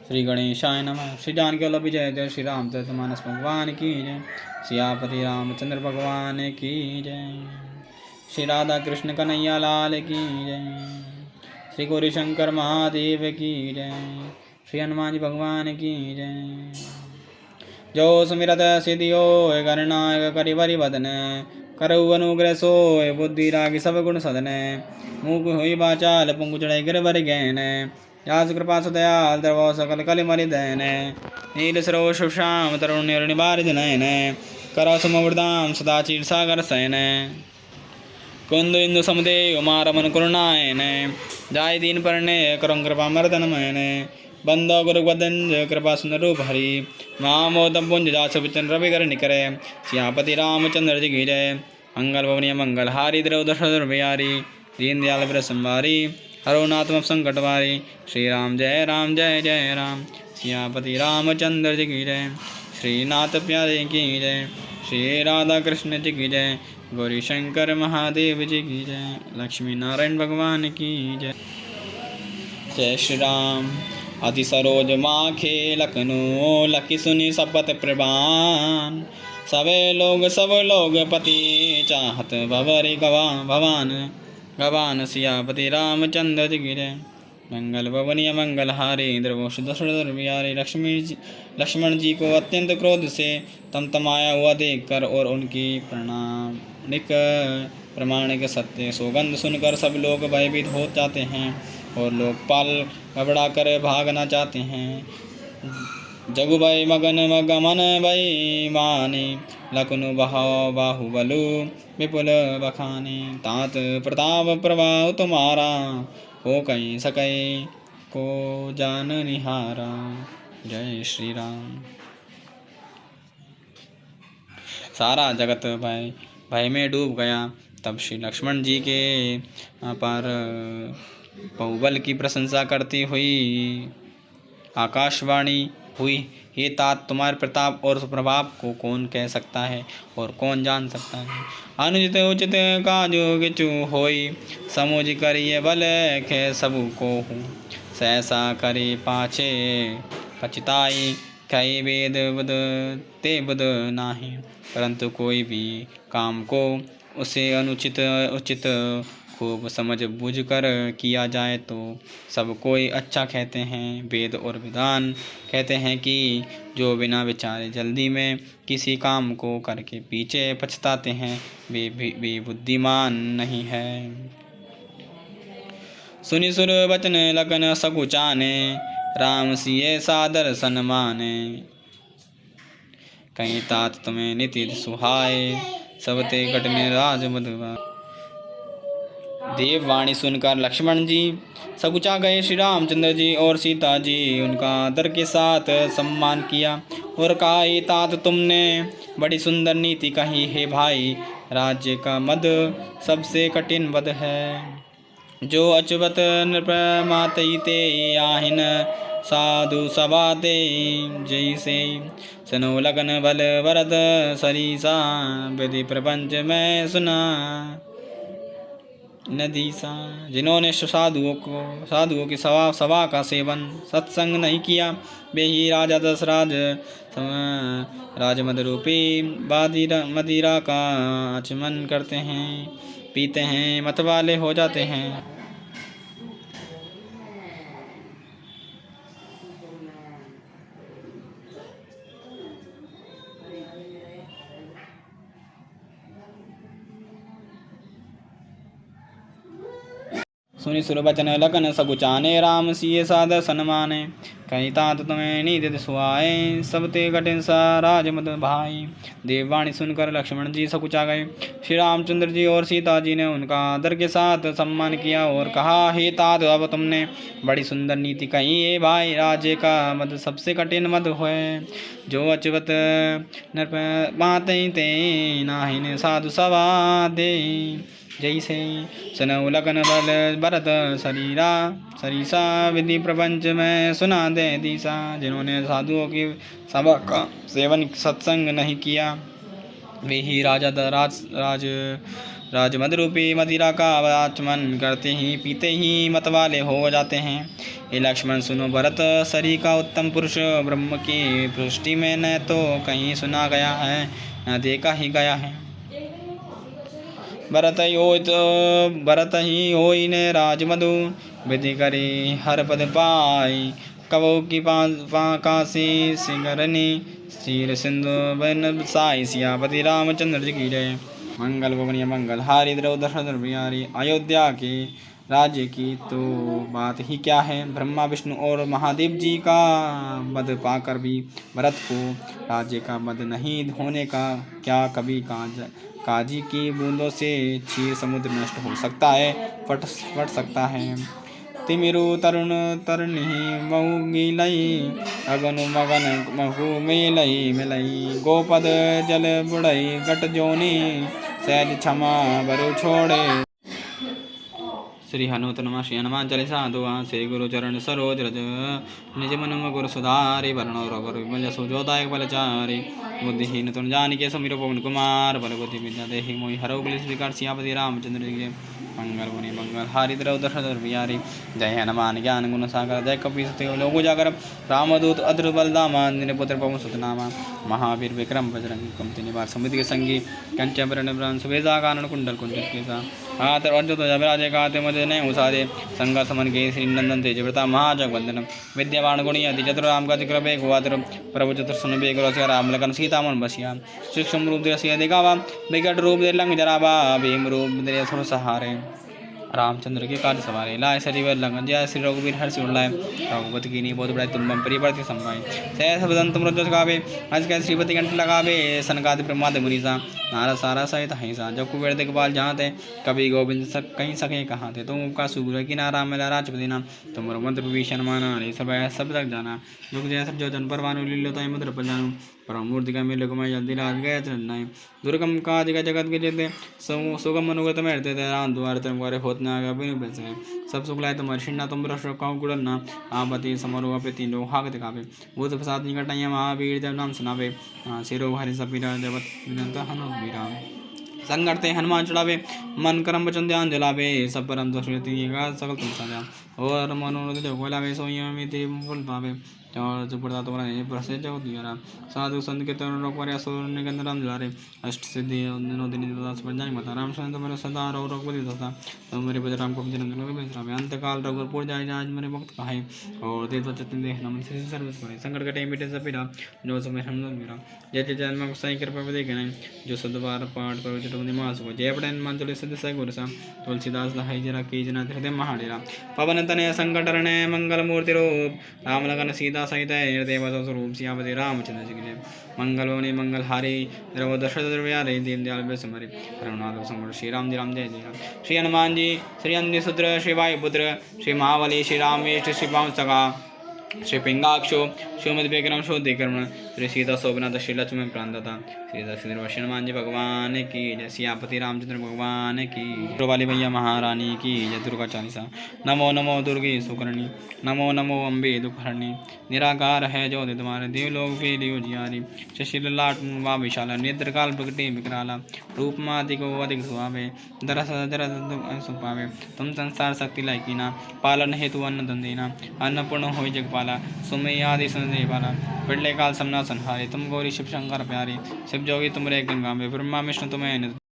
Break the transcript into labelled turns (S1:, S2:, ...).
S1: श्री गणेशाय नमः। श्री जानकी वल्लभ विजय जय श्री रामचरितमानस भगवान की जय। सियापति रामचंद्र भगवान की जय। श्री राधा कृष्ण कन्हैया लाल की जय। श्री गौरीशंकर महादेव की जय। श्री हनुमान जी भगवान की जय। जो सुमिरत सिद्धियो गणनायक करिबरि बदन करऊ अनुग्रह सोय बुद्धि रागी सब गुण सदन मुख हुई बाचाल पुंगु चढ़ाई गिरबर गैन यास कृपा सुदयाल द्रवो सकल कलि मरि दैन नील सरो श्याम तरुण निबारिज नयन कर सुमवृदाम सदा चीर सागर सैन कुंद इंदु समुदेव मारमन करुणायन जाय दीन परने करम कृपा मर्दन मैन बंदो गुरु बदंज कृपा सुंदर रूप हरि महामोदम पुंज जास विचन रवि कर निकरे सियापति रामचंद्र जी की जय। मंगल भवनीय मंगल हारी द्रव दशरथ बिहारी दीन दयाल व्रत संवारी हरोनात्म संकट वारी श्री राम जय राम सियापति रामचंद्र जी की जय। श्रीनाथ प्यारे की जय। श्री राधा कृष्ण जी की जय। गौरी शंकर महादेव जी की जय। लक्ष्मी नारायण भगवान की जय। जय श्री राम। अति सरोज माखे लखनऊ लखी सुनी सपत प्रभान सब लोग पति चाहत भवरी भवान सियापति रामचंद्र जी की जय। मंगल भवनीय मंगल हारे इंद्रवोश दशरथ बिहारी लक्ष्मण जी को अत्यंत क्रोध से तमतमाया हुआ देखकर और उनकी प्रमाणिक सत्य सौगंध सुनकर सब लोग भयभीत हो जाते हैं और लोकपाल घबरा कर भागना चाहते हैं। जगु भय मगन मगमन भय माने लखनु बहाव बाहुबलु विपुल बखाने तात प्रताप प्रभाव तुम्हारा हो कहीं सकै को जान निहारा। जय श्री राम। सारा जगत भय में डूब गया। तब श्री लक्ष्मण जी के पर बाहुबल की प्रशंसा करती हुई आकाशवाणी हुई, हे तात तुम्हारे प्रताप और प्रभाव को कौन कह सकता है और कौन जान सकता है। अनुचित उचित काजु किचु होई समुझ करिए बल खे सबु को हूँ सहसा करे पाछे पछताई कई वेद बुध ते बुध नाही। परंतु कोई भी काम को उसे अनुचित उचित खूब समझ बूझ कर किया जाए तो सब कोई अच्छा कहते हैं। वेद और विधान कहते हैं कि जो बिना विचारे जल्दी में किसी काम को करके पीछे पछताते हैं वे बुद्धिमान नहीं है। सुनि सुर वचन लगन सकुचाने राम सिए सादर सन्माने कहीं तात तुम्हें निति सुहाए सबते कट में राज मधुआ। देववाणी सुनकर लक्ष्मण जी सकुचा गए। श्री रामचंद्र जी और सीता जी उनका आदर के साथ सम्मान किया और कहा, हे तात तुमने बड़ी सुंदर नीति कही है भाई। राज्य का मद सबसे कठिन वध है। जो अचुवत नृप मातईते आहिन साधु सवाते जैसे सनो लगन बल वरद सरीसा विधि प्रपंच में सुना नदीसा। जिन्होंने साधुओं की सभा का सेवन सत्संग नहीं किया वे ही राजा दशराज राजमद रूपी मदिरा का आचमन करते हैं पीते हैं मतवाले हो जाते हैं। सुनि सुर बचन लगन सकुचाने राम सिए सादर सन्माने कहीं तात तुम्हें नीति सुहाए सबते कठिन सा राज मद भाई। देववाणी सुनकर लक्ष्मण जी सकुचा गए। श्री रामचंद्र जी और सीता जी ने उनका आदर के साथ सम्मान किया और कहा, हे तात अब तुमने बड़ी सुंदर नीति कही है भाई। राज्य का मद सबसे कठिन मद है। जो अचवत नर माते ते नाहिन साधु सवा दे जैसे सनऊ लगन बल भरत सरीसा विधि प्रपंच में सुना दे दिशा। जिन्होंने साधुओं की सभा का सेवन सत्संग नहीं किया वे ही राजमद रूपी मदिरा का आचमन करते ही पीते ही मतवाले हो जाते हैं। हे लक्ष्मण सुनो, भरत शरीर का उत्तम पुरुष ब्रह्म की पुष्टि में न तो कहीं सुना गया है न देखा ही गया है। भरत ही होई ने राजमधु, विधि करी हर पद पाई। कवो की काशी सिंगरनी, शीर सिंधु बन साई। सियापति रामचंद्र जी की जय। मंगल भवनीय मंगल हारी द्रव दशरथ बिहारी। अयोध्या के राज्य की तो बात ही क्या है। ब्रह्मा विष्णु और महादेव जी का वध पाकर भी भरत को राज्य का वध नहीं होने का क्या कभी काजी की बूंदों से क्षीर समुद्र नष्ट हो सकता है, फट सकता है। तिमिरु तरुण तरुणी महु गिलई, अगनु मगन महु मिलई। गोपद जल बुड़ई गट जोनी, सहज क्षमा बरु छोड़े। श्री हनुमत श्री हनुमान चालीसा दुआ। श्री गुरु चरण सरोज रज, निज मन गुरु सुधारि। वरण रघुवर विमल जसु जोदायक बलचारि। बुद्धिहीन तुम जानिके सुमिरो पवन कुमार। बल बुद्धि विद्या देहि मोहि हरौ क्लेश विकार। सियापति रामचंद्र जी के मंगल मुनि मंगल हारी द्रव दशरथ बिहारी। जय हनुमान ज्ञान गुण सागर, जय कपीस लोक उजागर। रामदूत अद्भुत बलधामा, पुत्र पवन सुत नामा। महावीर विक्रम बजरंगी, कुमति निवार समिति के संगी। कंचन बरन ब्राह्मण सुबेदा कानन कुंडल कुंजित केसा। हाथ अर्जुन विराजे काते मध्य नहीं उसादे। संग समन के श्री नंदन तेज व्रता महाजगवंदनम। विद्यावान गुणी अति चतुर, राम गति कृपे गुवातर। प्रभु चतुर सन बेग रसिया, राम लखन सीता मन बसिया। सूक्ष्म रूप दे सिया दिखावा, विकट रूप दे लंग जरावा। भीम रूप दे सुर सहारे, रामचंद्र के कार्य सवारे। लाए सजीवन लंघन जय श्री रघुवीर हर्षि उल्लाय। रघुपति की बहुत बड़ाई तुम बम परिवर्ति संभाय। सहस बदन तुम रजस गावे, हंस के श्रीपति कंठ लगावे। सनकादि ब्रह्मादि मुनीसा, नारद सारा सहित अहिंसा। जब कुबेर दिखपाल जहाँ थे, कभी गोविंद कहीं सके कहाँ थे। तुम का सुग्र किनारा मिला राजपति नाम। तुम मंत्र विभीषण माना, सब तक जाना। युग जय सब जो जन पर भानु, लील्योताहि मधुर फल जानू। परमूर्ति का मेले घुमाई, जल्दी रात गया चलनाई। दुर्गम काज का जगत के जेते, सुगम अनुगत में रहते थे। राम द्वार तुम्हारे होत न आगा बिनु पैसे। सब सुख लाए तुम्हारे शिन्ना, तुम रस कहूँ गुड़ना। आपति समारोह पे तीन लोग हाक दिखावे। भूत प्रसाद निकटाइया, महावीर जब नाम सुनावे। सिरो हरि सपीरा जगत विनंता हनुमत बीरा। संगठते हनुमान चढ़ावे, मन करम वचन ध्यान जलावे। सब परम सकल तुम सजा, और मनोरथ जो बोलावे। सोई फल पावे, और जो पड़ता तुम्हारा नहीं प्रसिद्ध जो दिया। साधु संत के तरुण रोग पर असुर निकंद राम दुलारे। अष्ट सिद्धि नौ दिन जानी माता, राम स्वयं तुम्हारे सदा रो रघुपति दाता। तुम मेरे भज राम को राम। अंत काल रघुपुर जाय, आज मेरे भक्त कहाय। और दे चतुर देह नमन सर्विस करे। संकट कटे मिटे सपीरा, जो समय हम मेरा। जय जय जन्म साई कृपा देखे नहीं, जो सदवार पाठ करो चटो निवास हो। जय पटन मान चले सद सै गुरसा। तुलसीदास दहाई जरा की जना हृदय महाडेरा। पवन तनय संकट हरणय, मंगल मूर्ति रूप। राम लगन सीता सहित हृदय बसव स्वरूप। सियापति रामचंद्र जी की जय। मंगल भवनी मंगल हारी, द्रव दशरथ बिहारी। दीन दयाल बेसमरी, करुणाकर संवर। श्री राम जय जय राम। श्री हनुमान जी, श्री अंजनी सुत्र, श्री वायुपुत्र, श्री महाबली, श्री रामेश, श्री पावन सखा, श्री पिंगाक्षो, श्रीमद विक्रम शोधिकर्ण, श्री सीता शोभनाथ, श्री लक्ष्मण प्राणदाता। श्री दक्षिण हनुमान जी भगवान की जय। सियापति रामचंद्र भगवान की। वाली भैया महारानी की जय। दुर्गा चालीसा। नमो नमो दुर्गे सुकर्णी, नमो नमो अम्बे दुखहरणी। निराकार है जो तुम्हारे, देवलोक पे लियो जियारी। शशिल लाट मुआ विशाला, नेत्र काल प्रगटे विकराला। रूप माति को अधिक सुहावे, दरस सुपावे। तुम संसार शक्ति लायकी ना, पालन हेतु अन्न धन देना। अन्नपूर्ण हो जगपाला, सुमय आदि संदेह पाला। पिछले काल समना संहारे, तुम गौरी शिव शंकर प्यारे। शिव जोगी तुम रे गंगा में, ब्रह्मा विष्णु तुम्हें